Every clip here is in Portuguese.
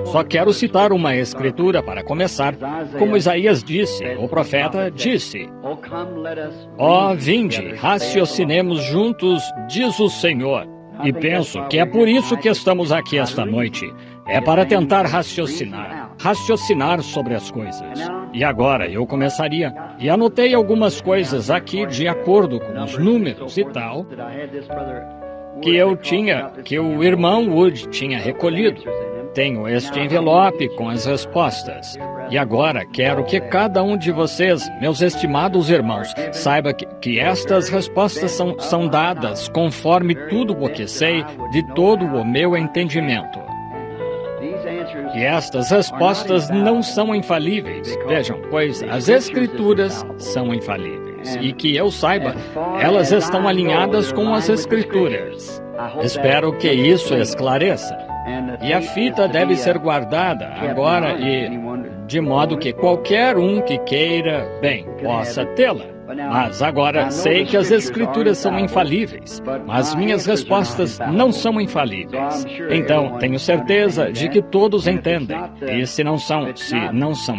Só quero citar uma escritura para começar. Como Isaías disse, o profeta disse: Ó, vinde, raciocinemos juntos, diz o Senhor. E penso que é por isso que estamos aqui esta noite. É para tentar raciocinar sobre as coisas. E agora eu começaria. E anotei algumas coisas aqui de acordo com os números e tal, que o irmão Wood tinha recolhido. Tenho este envelope com as respostas. E agora quero que cada um de vocês, meus estimados irmãos, saiba que estas respostas são dadas conforme tudo o que sei de todo o meu entendimento. E estas respostas não são infalíveis. Vejam, pois as Escrituras são infalíveis. E que eu saiba, elas estão alinhadas com as Escrituras. Espero que isso esclareça. E a fita deve ser guardada agora e de modo que qualquer um que queira, bem, possa tê-la. Mas agora sei que as Escrituras são infalíveis, mas minhas respostas não são infalíveis. Então, tenho certeza de que todos entendem. E se não são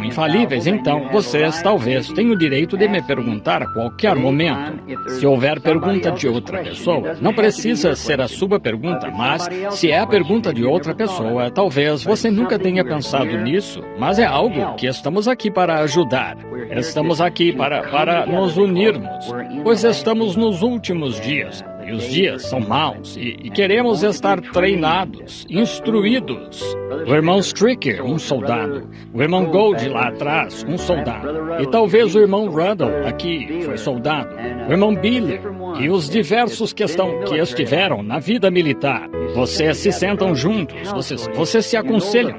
infalíveis, então vocês talvez tenham o direito de me perguntar a qualquer momento. Se houver pergunta de outra pessoa, não precisa ser a sua pergunta, mas se é a pergunta de outra pessoa, talvez você nunca tenha pensado nisso, mas é algo que estamos aqui para ajudar. Estamos aqui para nos unirmos, pois estamos nos últimos dias, e os dias são maus, e queremos estar treinados, instruídos. O irmão Stricker, um soldado. O irmão Gold, lá atrás, um soldado. E talvez o irmão Ruddle, aqui, foi soldado. O irmão Billy, e os diversos que estiveram na vida militar. Vocês se sentam juntos, vocês se aconselham.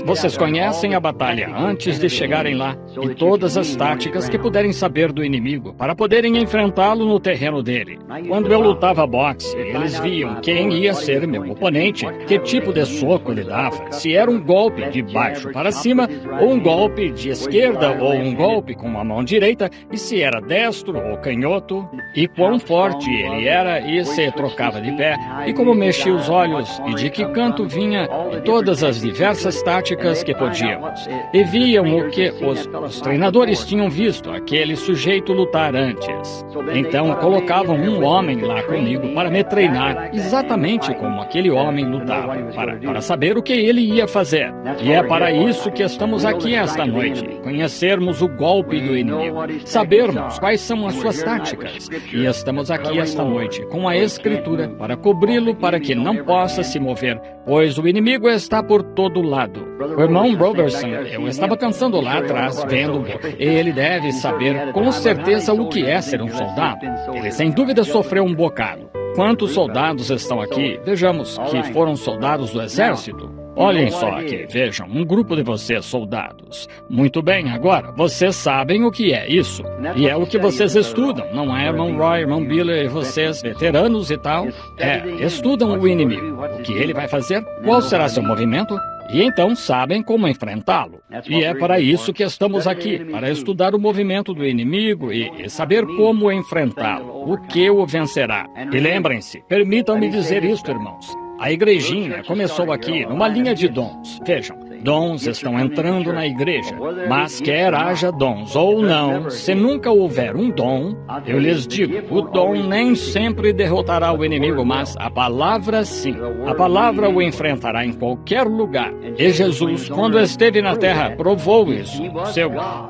Vocês conhecem a batalha antes de chegarem lá, e todas as táticas que puderem saber do inimigo, para poderem enfrentá-lo no terreno dele. Quando eu lutava boxe, eles viam quem ia ser meu oponente, que tipo de soco ele dava, se era um golpe de baixo para cima, ou um golpe de esquerda, ou um golpe com a mão direita, e se era destro ou canhoto, e quão forte ele era, e se trocava de pé, e como mexia os olhos, e de que canto vinha, e todas as diversas táticas que podíamos. E viam o que os treinadores tinham visto aquele sujeito lutar antes. Então colocavam um homem lá comigo para me treinar exatamente como aquele homem lutava, para saber o que ele ia fazer. E é para isso que estamos aqui esta noite, conhecermos o golpe do inimigo, sabermos quais são as suas táticas. E estamos aqui esta noite com a Escritura para cobri-lo para que não possa se mover, pois o inimigo está por todo lado. O irmão Robertson, eu estava cansando lá atrás, vendo-o. Ele deve saber com certeza o que é ser um soldado. Ele sem dúvida sofreu um bocado. Quantos soldados estão aqui? Vejamos, que foram soldados do exército. Olhem só aqui, vejam, um grupo de vocês, soldados. Muito bem, agora, vocês sabem o que é isso. E é o que vocês estudam, não é, irmão Roy, irmão Billy, vocês, veteranos e tal? Estudam o inimigo. O que ele vai fazer? Qual será seu movimento? E então sabem como enfrentá-lo. E é para isso que estamos aqui, para estudar o movimento do inimigo e saber como enfrentá-lo, o que o vencerá. E lembrem-se, permitam-me dizer isto, irmãos. A igrejinha começou aqui numa linha de dons. Vejam, dons estão entrando na igreja, mas quer haja dons ou não, se nunca houver um dom, eu lhes digo, o dom nem sempre derrotará o inimigo, mas a palavra sim. A palavra o enfrentará em qualquer lugar. E Jesus, quando esteve na terra, provou isso.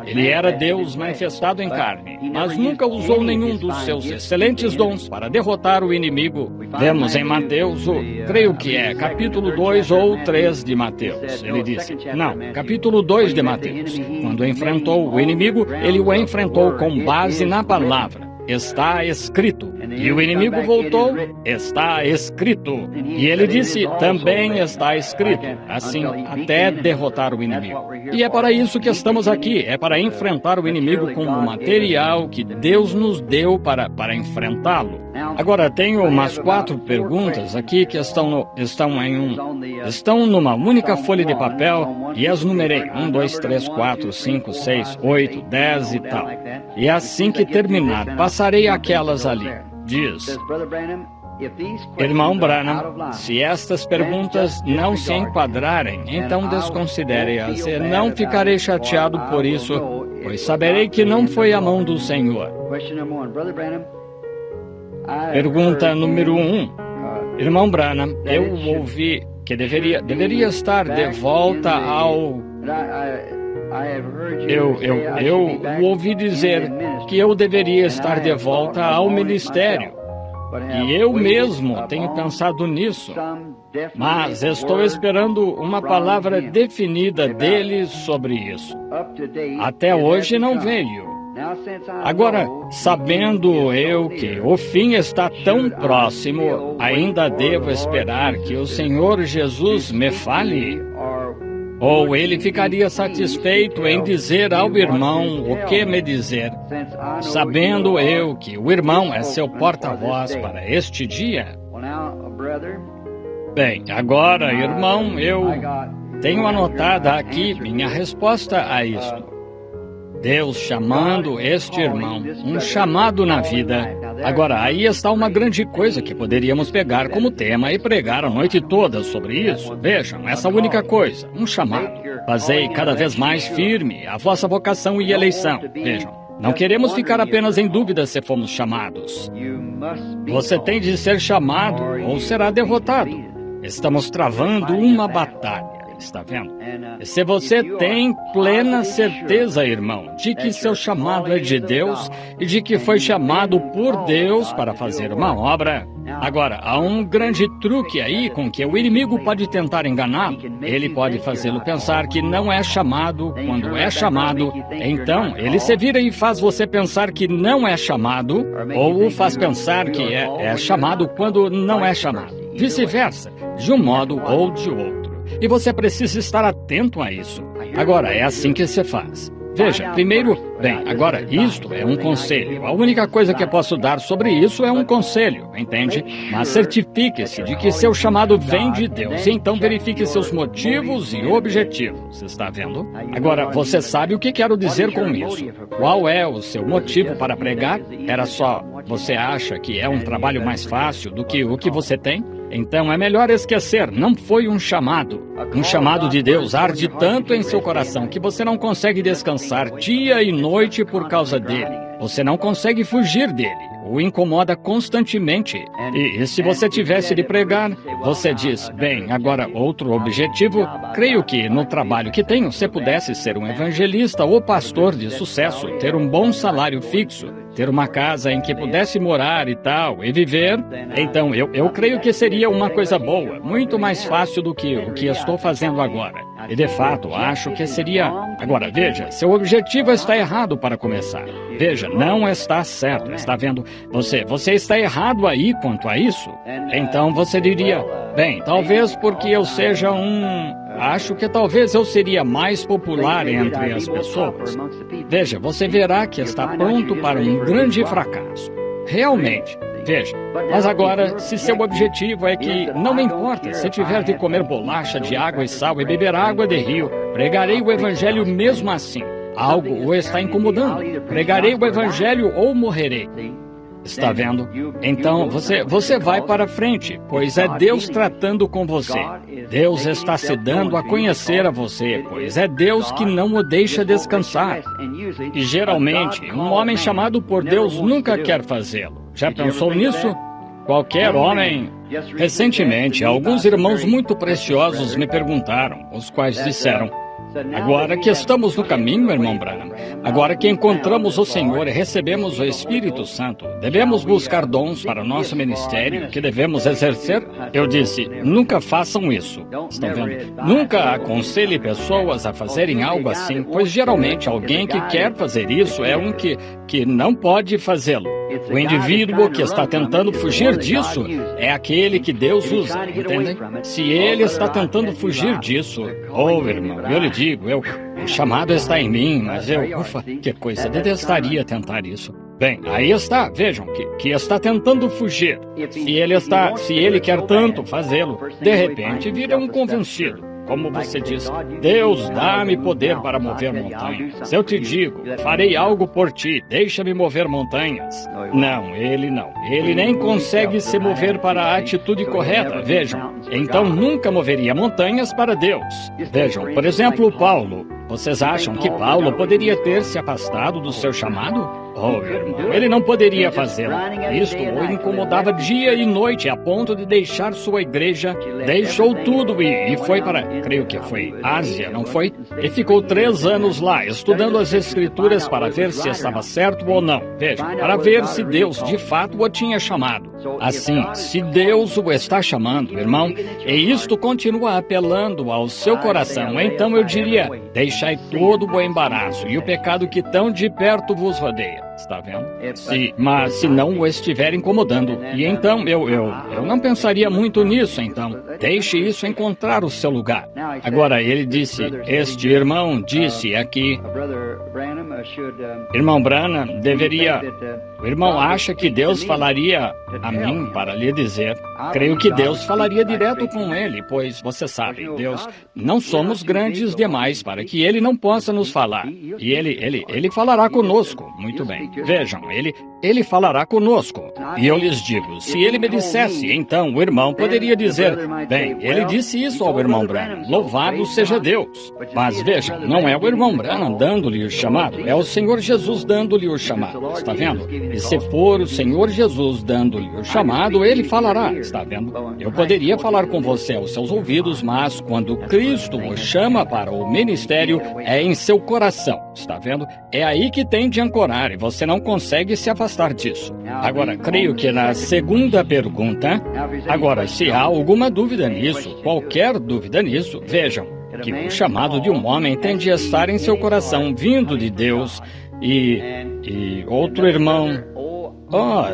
Ele era Deus manifestado em carne, mas nunca usou nenhum dos seus excelentes dons para derrotar o inimigo. Vemos em Mateus, creio que é capítulo 2 ou 3 de Mateus. Ele disse, não, capítulo 2 de Mateus. Quando enfrentou o inimigo, ele o enfrentou com base na palavra. Está escrito. E o inimigo voltou, está escrito. E ele disse, também está escrito. Assim, até derrotar o inimigo. E é para isso que estamos aqui, é para enfrentar o inimigo com o material que Deus nos deu para enfrentá-lo. Agora, tenho umas 4 perguntas aqui que estão numa única folha de papel e as numerei. 1, 2, 3, 4, 5, 6, 8, 10 e tal. E assim que terminar, passarei aquelas ali. Diz: Irmão Branham, se estas perguntas não se enquadrarem, então desconsidere-as e não ficarei chateado por isso, pois saberei que não foi a mão do Senhor. Pergunta número 1. Irmão Branham, eu ouvi que deveria estar de volta ao... Eu ouvi dizer que eu deveria estar de volta ao ministério. E eu mesmo tenho pensado nisso, mas estou esperando uma palavra definida dele sobre isso. Até hoje não veio. Agora, sabendo eu que o fim está tão próximo, ainda devo esperar que o Senhor Jesus me fale? Ou ele ficaria satisfeito em dizer ao irmão o que me dizer, sabendo eu que o irmão é seu porta-voz para este dia? Bem, agora, irmão, eu tenho anotada aqui minha resposta a isto. Deus chamando este irmão, um chamado na vida. Agora, aí está uma grande coisa que poderíamos pegar como tema e pregar a noite toda sobre isso. Vejam, essa única coisa, um chamado. Fazei cada vez mais firme a vossa vocação e eleição. Vejam, não queremos ficar apenas em dúvida se fomos chamados. Você tem de ser chamado ou será derrotado. Estamos travando uma batalha. Está vendo? E se você tem plena certeza, irmão, de que seu chamado é de Deus e de que foi chamado por Deus para fazer uma obra. Agora, há um grande truque aí com que o inimigo pode tentar enganá-lo. Ele pode fazê-lo pensar que não é chamado quando é chamado. Então, ele se vira e faz você pensar que não é chamado, ou o faz pensar que é chamado quando não é chamado. Vice-versa, de um modo ou de outro. E você precisa estar atento a isso. Agora, é assim que se faz. Veja, primeiro, agora, isto é um conselho. A única coisa que posso dar sobre isso é um conselho, entende? Mas certifique-se de que seu chamado vem de Deus, e então verifique seus motivos e objetivos. Está vendo? Agora, você sabe o que quero dizer com isso. Qual é o seu motivo para pregar? Era só, você acha que é um trabalho mais fácil do que o que você tem? Então é melhor esquecer, não foi um chamado. Um chamado de Deus arde tanto em seu coração que você não consegue descansar dia e noite por causa dele. Você não consegue fugir dele. O incomoda constantemente. E se você tivesse de pregar, você diz, agora outro objetivo, creio que no trabalho que tenho, se pudesse ser um evangelista ou pastor de sucesso, ter um bom salário fixo, ter uma casa em que pudesse morar e tal, e viver, então eu creio que seria uma coisa boa, muito mais fácil do que o que estou fazendo agora. E de fato, acho que seria... Agora, veja, seu objetivo está errado para começar. Veja, não está certo, está vendo? Você está errado aí quanto a isso. Então você diria, talvez porque eu seja acho que talvez eu seria mais popular entre as pessoas. Veja, você verá que está pronto para um grande fracasso. Realmente. Veja, mas agora, se seu objetivo é que não me importa se tiver de comer bolacha de água e sal e beber água de rio, pregarei o evangelho mesmo assim. Algo o está incomodando. Pregarei o evangelho ou morrerei. Está vendo? Então, você vai para frente, pois é Deus tratando com você. Deus está se dando a conhecer a você, pois é Deus que não o deixa descansar. E geralmente, um homem chamado por Deus nunca quer fazê-lo. Já pensou nisso? Qualquer homem... Recentemente, alguns irmãos muito preciosos me perguntaram, os quais disseram, agora que estamos no caminho, irmão Branham, agora que encontramos o Senhor e recebemos o Espírito Santo, devemos buscar dons para o nosso ministério que devemos exercer? Eu disse, nunca façam isso. Estão vendo? Nunca aconselhe pessoas a fazerem algo assim, pois geralmente alguém que quer fazer isso é um que não pode fazê-lo. O indivíduo que está tentando fugir disso é aquele que Deus usa, entendem? Se ele está tentando fugir disso, irmão, eu lhe digo, o chamado está em mim, mas ufa, que coisa, detestaria tentar isso. Bem, aí está, vejam, que está tentando fugir. Se ele quer tanto fazê-lo, de repente vira um convencido. Como você diz, Deus, dá-me poder para mover montanhas. Se eu te digo, farei algo por ti, deixa-me mover montanhas. Não. Ele nem consegue se mover para a atitude correta, vejam. Então nunca moveria montanhas para Deus. Vejam, por exemplo, Paulo. Vocês acham que Paulo poderia ter se afastado do seu chamado? Oh, irmão, ele não poderia fazê-lo. Isto o incomodava dia e noite, a ponto de deixar sua igreja. Deixou tudo e foi para, creio que foi Ásia, não foi? E ficou 3 anos lá, estudando as Escrituras para ver se estava certo ou não. Veja, para ver se Deus de fato o tinha chamado. Assim, se Deus o está chamando, irmão, e isto continua apelando ao seu coração, então eu diria, deixai todo o embaraço e o pecado que tão de perto vos rodeia. Está vendo? Mas se não o estiver incomodando, e então eu não pensaria muito nisso, então. Deixe isso encontrar o seu lugar. Agora, ele disse, este irmão disse aqui, irmão Branham deveria... O irmão acha que Deus falaria a mim para lhe dizer. Creio que Deus falaria direto com ele, pois você sabe, Deus, não somos grandes demais para que ele não possa nos falar. E ele falará conosco. Muito bem. Vejam, ele falará conosco. E eu lhes digo, se ele me dissesse, então o irmão poderia dizer, bem, ele disse isso ao irmão Branham, louvado seja Deus. Mas vejam, não é o irmão Branham dando-lhe o chamado, é o Senhor Jesus dando-lhe o chamado. Está vendo? E se for o Senhor Jesus dando-lhe o chamado, ele falará. Está vendo? Eu poderia falar com você aos seus ouvidos, mas quando Cristo o chama para o ministério, é em seu coração. Está vendo? É aí que tem de ancorar e você não consegue se afastar disso. Agora, creio que na segunda pergunta, agora, se há alguma dúvida nisso, qualquer dúvida nisso, vejam que o chamado de um homem tem de estar em seu coração, vindo de Deus, e outro irmão,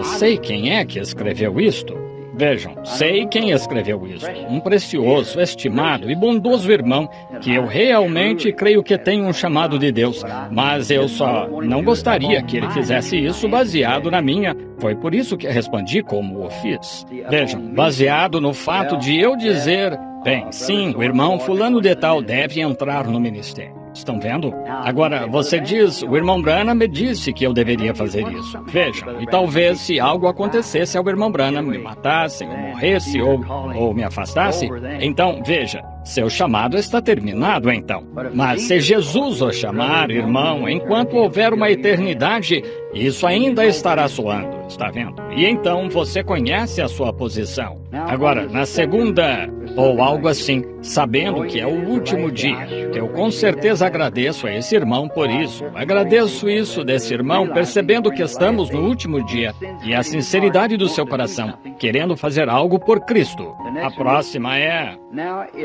sei quem é que escreveu isto. Vejam, sei quem escreveu isso. Um precioso, estimado e bondoso irmão que eu realmente creio que tem um chamado de Deus, mas eu só não gostaria que ele fizesse isso baseado na minha. Foi por isso que respondi como o fiz. Vejam, baseado no fato de eu dizer, bem, sim, o irmão fulano de tal deve entrar no ministério. Estão vendo? Agora, você diz, o irmão Branham me disse que eu deveria fazer isso. Vejam, e talvez se algo acontecesse ao irmão Branham, me matasse, ou morresse, ou me afastasse, então, veja, seu chamado está terminado, então. Mas se Jesus o chamar, irmão, enquanto houver uma eternidade, isso ainda estará soando, está vendo? E então você conhece a sua posição. Agora, na segunda, ou algo assim, sabendo que é o último dia, eu com certeza agradeço a esse irmão por isso. Agradeço isso desse irmão, percebendo que estamos no último dia, e a sinceridade do seu coração, querendo fazer algo por Cristo. A próxima é...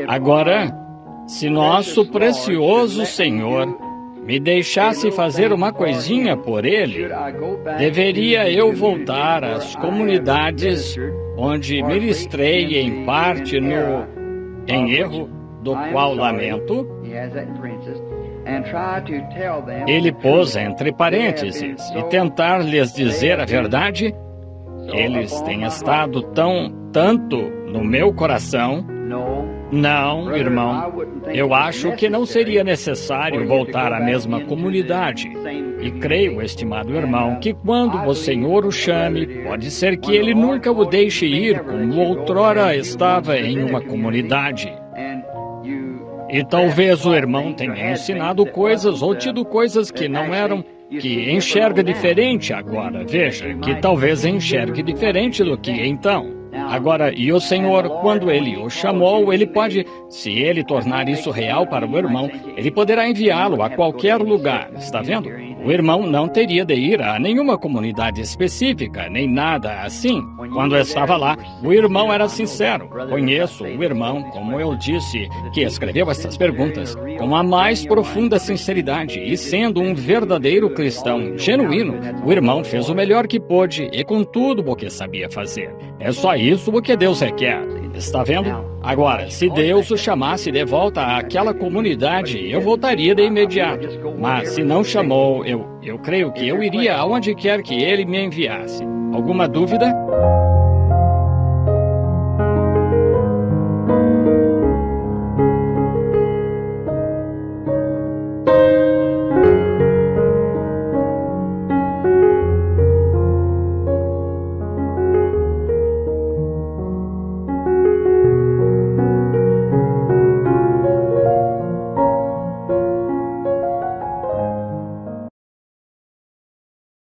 Agora, se nosso precioso Senhor me deixasse fazer uma coisinha por Ele, deveria eu voltar às comunidades onde ministrei em parte em erro, do qual lamento. Ele pôs entre parênteses e tentar lhes dizer a verdade. Eles têm estado tanto no meu coração. Não, irmão, eu acho que não seria necessário voltar à mesma comunidade. E creio, estimado irmão, que quando o Senhor o chame, pode ser que ele nunca o deixe ir como outrora estava em uma comunidade. E talvez o irmão tenha ensinado coisas ou tido coisas que não eram, que enxerga diferente agora. Veja, que talvez enxergue diferente do que então. Agora, e o Senhor, quando Ele o chamou, Ele pode, se Ele tornar isso real para o irmão, Ele poderá enviá-lo a qualquer lugar, está vendo? O irmão não teria de ir a nenhuma comunidade específica, nem nada assim. Quando estava lá, o irmão era sincero. Conheço o irmão, como eu disse, que escreveu essas perguntas, com a mais profunda sinceridade, e sendo um verdadeiro cristão genuíno, o irmão fez o melhor que pôde e com tudo o que sabia fazer. É só isso o que Deus requer. Está vendo? Agora, se Deus o chamasse de volta àquela comunidade, eu voltaria de imediato. Mas se não chamou, eu creio que eu iria aonde quer que ele me enviasse. Alguma dúvida?